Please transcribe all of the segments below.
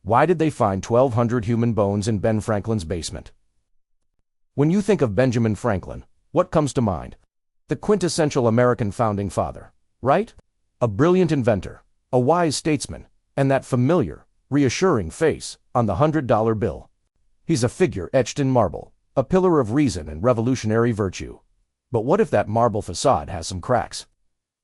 Why did they find 1,200 human bones in Ben Franklin's basement? When you think of Benjamin Franklin, what comes to mind? The quintessential American founding father, right? A brilliant inventor, a wise statesman, and that familiar, reassuring face on the $100 bill. He's a figure etched in marble, a pillar of reason and revolutionary virtue. But what if that marble facade has some cracks?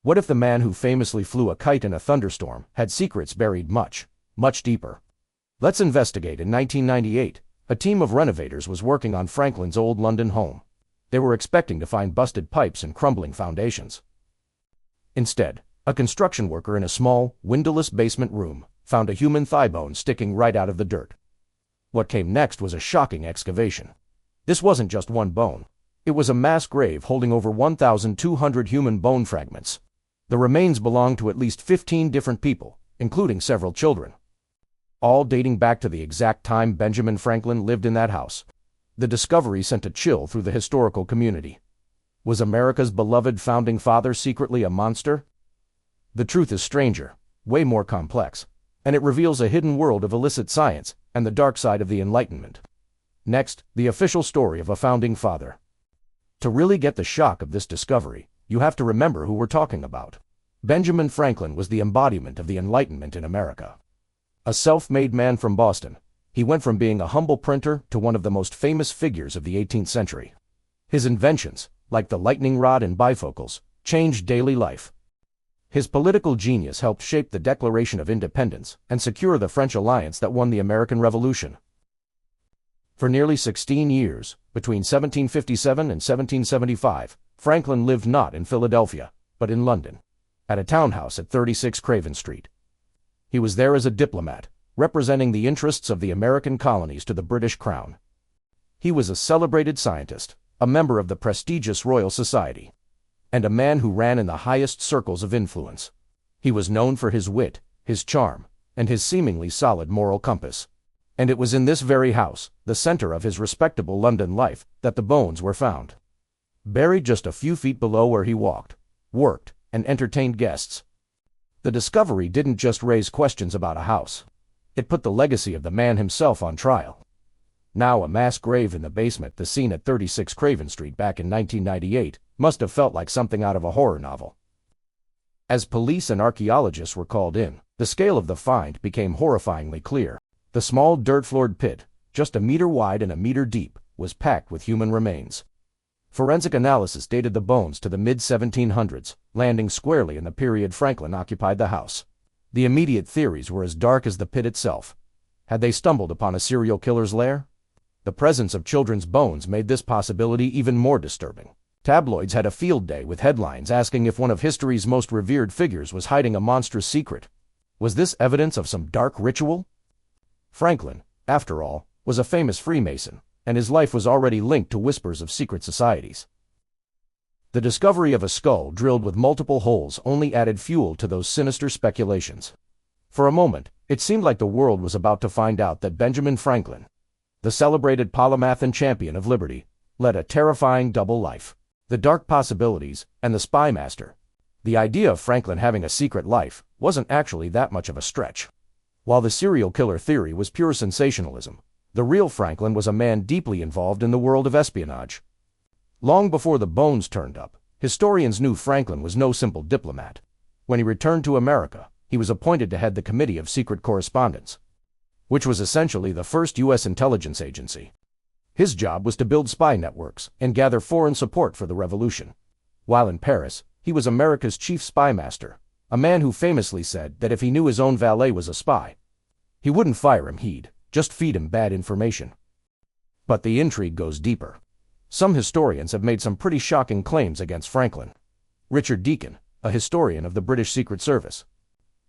What if the man who famously flew a kite in a thunderstorm had secrets buried much, much deeper? Let's investigate. In 1998, a team of renovators was working on Franklin's old London home. They were expecting to find busted pipes and crumbling foundations. Instead, a construction worker in a small, windowless basement room found a human thigh bone sticking right out of the dirt. What came next was a shocking excavation. This wasn't just one bone. It was a mass grave holding over 1,200 human bone fragments. The remains belonged to at least 15 different people, including several children, all dating back to the exact time Benjamin Franklin lived in that house. The discovery sent a chill through the historical community. Was America's beloved founding father secretly a monster? The truth is stranger, way more complex, and it reveals a hidden world of illicit science and the dark side of the Enlightenment. Next, the official story of a founding father. To really get the shock of this discovery, you have to remember who we're talking about. Benjamin Franklin was the embodiment of the Enlightenment in America. A self-made man from Boston, he went from being a humble printer to one of the most famous figures of the 18th century. His inventions, like the lightning rod and bifocals, changed daily life. His political genius helped shape the Declaration of Independence and secure the French alliance that won the American Revolution. For nearly 16 years, between 1757 and 1775, Franklin lived not in Philadelphia, but in London, at a townhouse at 36 Craven Street. He was there as a diplomat, representing the interests of the American colonies to the British Crown. He was a celebrated scientist, a member of the prestigious Royal Society, and a man who ran in the highest circles of influence. He was known for his wit, his charm, and his seemingly solid moral compass. And it was in this very house, the center of his respectable London life, that the bones were found. Buried just a few feet below where he walked, worked, and entertained guests. The discovery didn't just raise questions about a house. It put the legacy of the man himself on trial. Now a mass grave in the basement, the scene at 36 Craven Street back in 1998, must have felt like something out of a horror novel. As police and archaeologists were called in, the scale of the find became horrifyingly clear. The small dirt-floored pit, just a meter wide and a meter deep, was packed with human remains. Forensic analysis dated the bones to the mid-1700s, landing squarely in the period Franklin occupied the house. The immediate theories were as dark as the pit itself. Had they stumbled upon a serial killer's lair? The presence of children's bones made this possibility even more disturbing. Tabloids had a field day with headlines asking if one of history's most revered figures was hiding a monstrous secret. Was this evidence of some dark ritual? Franklin, after all, was a famous Freemason, and his life was already linked to whispers of secret societies. The discovery of a skull drilled with multiple holes only added fuel to those sinister speculations. For a moment, it seemed like the world was about to find out that Benjamin Franklin, the celebrated polymath and champion of liberty, led a terrifying double life. The dark possibilities and the spy master. The idea of Franklin having a secret life wasn't actually that much of a stretch. While the serial killer theory was pure sensationalism, the real Franklin was a man deeply involved in the world of espionage. Long before the bones turned up, historians knew Franklin was no simple diplomat. When he returned to America, he was appointed to head the Committee of Secret Correspondence, which was essentially the first U.S. intelligence agency. His job was to build spy networks and gather foreign support for the revolution. While in Paris, he was America's chief spy master, a man who famously said that if he knew his own valet was a spy, he wouldn't fire him, he'd just feed him bad information. But the intrigue goes deeper. Some historians have made some pretty shocking claims against Franklin. Richard Deacon, a historian of the British Secret Service,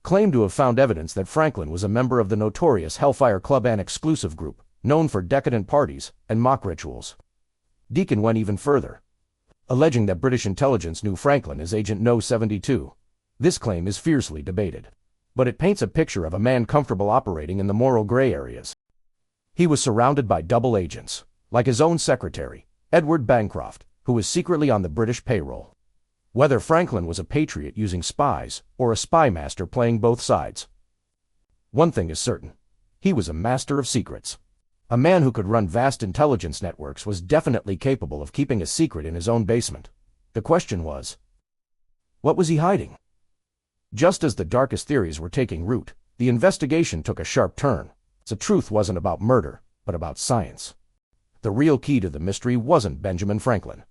claimed to have found evidence that Franklin was a member of the notorious Hellfire Club, an exclusive group known for decadent parties and mock rituals. Deacon went even further, alleging that British intelligence knew Franklin as Agent No. 72. This claim is fiercely debated, but it paints a picture of a man comfortable operating in the moral gray areas. He was surrounded by double agents, like his own secretary, Edward Bancroft, who was secretly on the British payroll. Whether Franklin was a patriot using spies or a spy master playing both sides, one thing is certain: He was a master of secrets. A man who could run vast intelligence networks was definitely capable of keeping a secret in his own basement. The question was, what was he hiding? Just as the darkest theories were taking root, the investigation took a sharp turn. The truth wasn't about murder, but about science. The real key to the mystery wasn't Benjamin Franklin,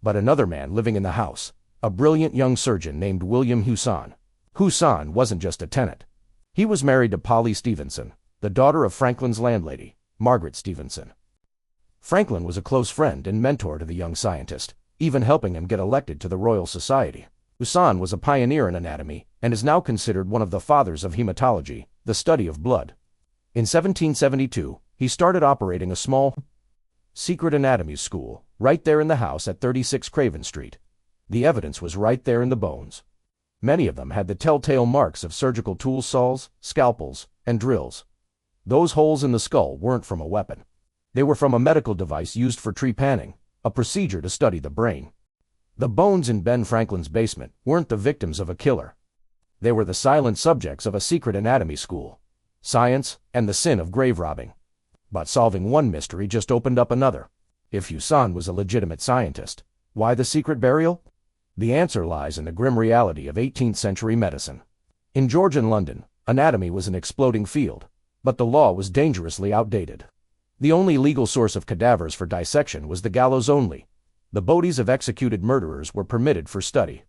but another man living in the house, a brilliant young surgeon named William Hewson. Hewson wasn't just a tenant. He was married to Polly Stephenson, the daughter of Franklin's landlady, Margaret Stephenson. Franklin was a close friend and mentor to the young scientist, even helping him get elected to the Royal Society. Hewson was a pioneer in anatomy and is now considered one of the fathers of hematology, the study of blood. In 1772, he started operating a small, secret anatomy school right there in the house at 36 Craven Street. The evidence was right there in the bones. Many of them had the telltale marks of surgical tool saws, scalpels, and drills. Those holes in the skull weren't from a weapon. They were from a medical device used for trepanning, a procedure to study the brain. The bones in Ben Franklin's basement weren't the victims of a killer. They were the silent subjects of a secret anatomy school. Science and the sin of grave robbing. But solving one mystery just opened up another. If Hewson was a legitimate scientist, why the secret burial? The answer lies in the grim reality of 18th century medicine. In Georgian London, anatomy was an exploding field, but the law was dangerously outdated. The only legal source of cadavers for dissection was the gallows only. The bodies of executed murderers were permitted for study.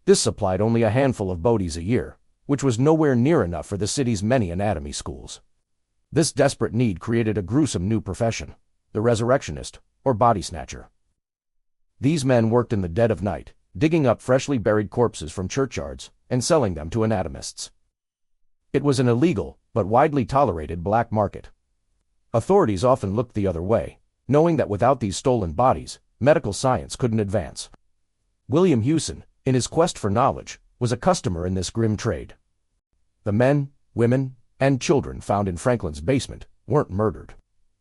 This supplied only a handful of bodies a year, which was nowhere near enough for the city's many anatomy schools. This desperate need created a gruesome new profession, the resurrectionist, or body snatcher. These men worked in the dead of night, digging up freshly buried corpses from churchyards and selling them to anatomists. It was an illegal, but widely tolerated black market. Authorities often looked the other way, knowing that without these stolen bodies, medical science couldn't advance. William Hewson, in his quest for knowledge, was a customer in this grim trade. The men, women, and children found in Franklin's basement weren't murdered.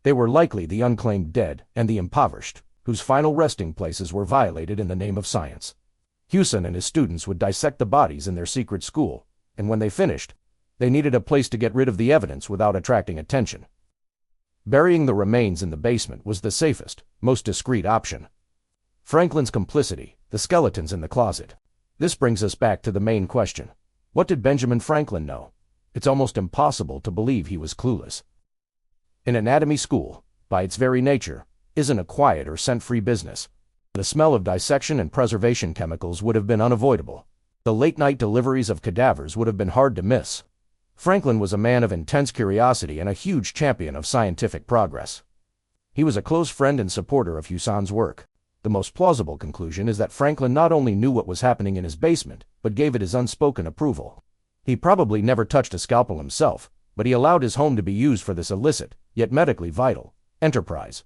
They were likely the unclaimed dead and the impoverished, whose final resting places were violated in the name of science. Hewson and his students would dissect the bodies in their secret school, and when they finished, they needed a place to get rid of the evidence without attracting attention. Burying the remains in the basement was the safest, most discreet option. Franklin's complicity, the skeletons in the closet. This brings us back to the main question. What did Benjamin Franklin know? It's almost impossible to believe he was clueless. An anatomy school, by its very nature, isn't a quiet or scent-free business. The smell of dissection and preservation chemicals would have been unavoidable. The late-night deliveries of cadavers would have been hard to miss. Franklin was a man of intense curiosity and a huge champion of scientific progress. He was a close friend and supporter of Hewson's work. The most plausible conclusion is that Franklin not only knew what was happening in his basement, but gave it his unspoken approval. He probably never touched a scalpel himself, but he allowed his home to be used for this illicit, yet medically vital, enterprise.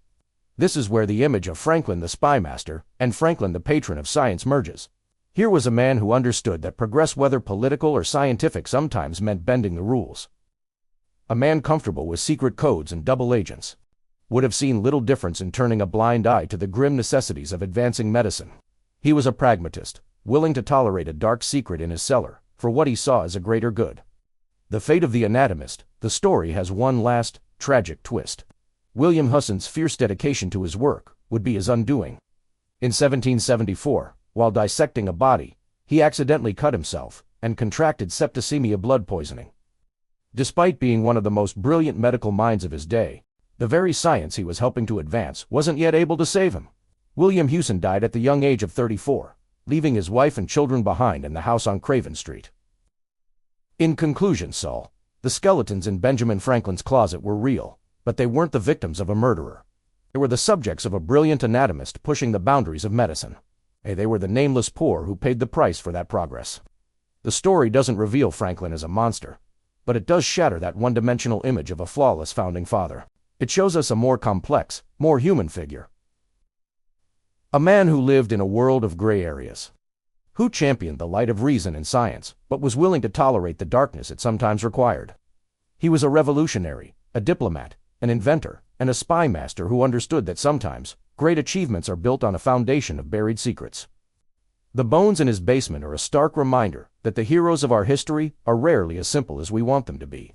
This is where the image of Franklin the spy master and Franklin the patron of science merges. Here was a man who understood that progress, whether political or scientific, sometimes meant bending the rules. A man comfortable with secret codes and double agents would have seen little difference in turning a blind eye to the grim necessities of advancing medicine. He was a pragmatist, willing to tolerate a dark secret in his cellar for what he saw as a greater good. The fate of the anatomist, the story has one last, tragic twist. William Hewson's fierce dedication to his work would be his undoing. In 1774, while dissecting a body, he accidentally cut himself and contracted septicemia, blood poisoning. Despite being one of the most brilliant medical minds of his day, the very science he was helping to advance wasn't yet able to save him. William Hewson died at the young age of 34, leaving his wife and children behind in the house on Craven Street. In conclusion, Saul, the skeletons in Benjamin Franklin's closet were real, but they weren't the victims of a murderer. They were the subjects of a brilliant anatomist pushing the boundaries of medicine. They were the nameless poor who paid the price for that progress. The story doesn't reveal Franklin as a monster, but it does shatter that one-dimensional image of a flawless founding father. It shows us a more complex, more human figure. A man who lived in a world of gray areas. Who championed the light of reason in science, but was willing to tolerate the darkness it sometimes required. He was a revolutionary, a diplomat, an inventor, and a spy master who understood that sometimes great achievements are built on a foundation of buried secrets. The bones in his basement are a stark reminder that the heroes of our history are rarely as simple as we want them to be.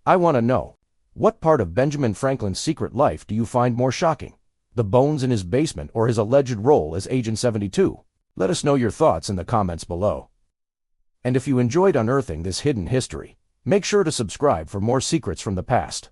I want to know, What part of Benjamin Franklin's secret life do you find more shocking? The bones in his basement or his alleged role as Agent 72? Let us know your thoughts in the comments below. And if you enjoyed unearthing this hidden history, make sure to subscribe for more secrets from the past.